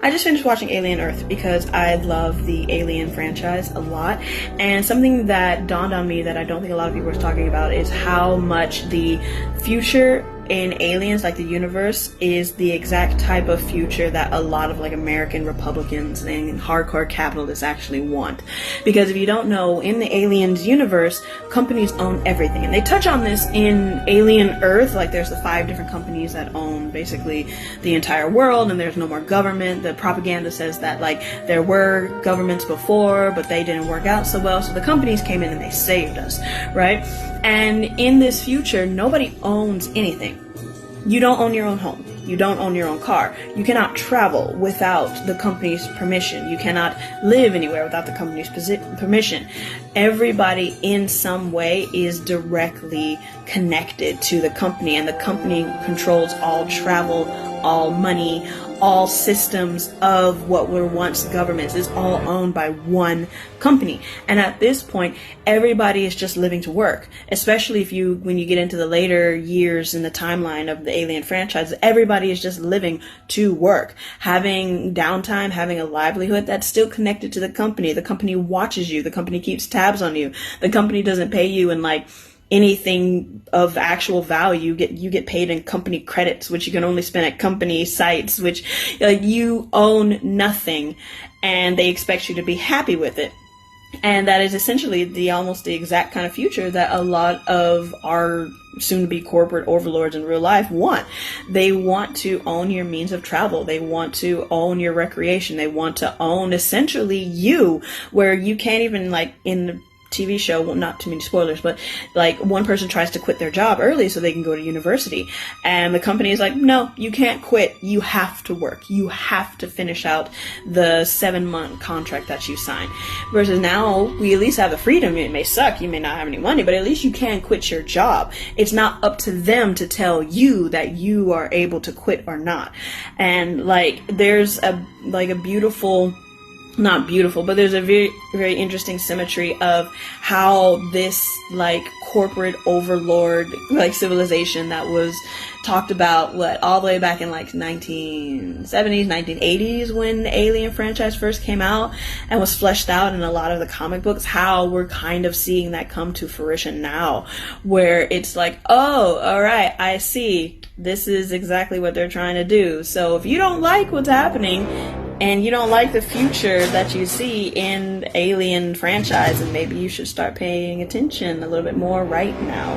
I just finished watching Alien Earth because I love the Alien franchise a lot, and something that dawned on me that I don't think a lot of people are talking about is how much the future in Aliens, like the universe, is the exact type of future that a lot of like American Republicans and hardcore capitalists actually want. Because if you don't know, in the Aliens universe, companies own everything, and they touch on this in Alien Earth. Like, there's the 5 different companies that own basically the entire world, and there's no more government. The propaganda says that like there were governments before, but they didn't work out so well, so the companies came in and they saved us, right? And in this future, nobody owns anything. You don't own your own home. You don't own your own car. You cannot travel without the company's permission. You cannot live anywhere without the company's permission. Everybody in some way is directly connected to the company, and the company controls all travel, all money, all systems of what were once governments. Is all owned by one company. And at this point, everybody is just living to work. Especially when you get into the later years in the timeline of the Alien franchise, everybody is just living to work. Having downtime, having a livelihood that's still connected to the company. The company watches you. The company keeps tabs on you. The company doesn't pay you in like anything of actual value. You get paid in company credits, which you can only spend at company sites, which like you own nothing, and they expect you to be happy with it. And that is essentially almost the exact kind of future that a lot of our soon-to-be corporate overlords in real life want. They want to own your means of travel. They want to own your recreation. They want to own essentially you, where you can't even, like in the TV show, well, not too many spoilers, but like one person tries to quit their job early so they can go to university, and the company is like, no, you can't quit. You have to work. You have to finish out the 7-month contract that you signed. Versus now, we at least have the freedom. It may suck, you may not have any money, but at least you can quit your job. It's not up to them to tell you that you are able to quit or not. And like, there's a beautiful, not beautiful, but there's a very, very interesting symmetry of how this like corporate overlord like civilization that was talked about all the way back in like 1970s, 1980s when the Alien franchise first came out and was fleshed out in a lot of the comic books, how we're kind of seeing that come to fruition now, where it's like, oh, all right, I see. This is exactly what they're trying to do. So if you don't like what's happening, and you don't like the future that you see in the Alien franchise, and maybe you should start paying attention a little bit more right now.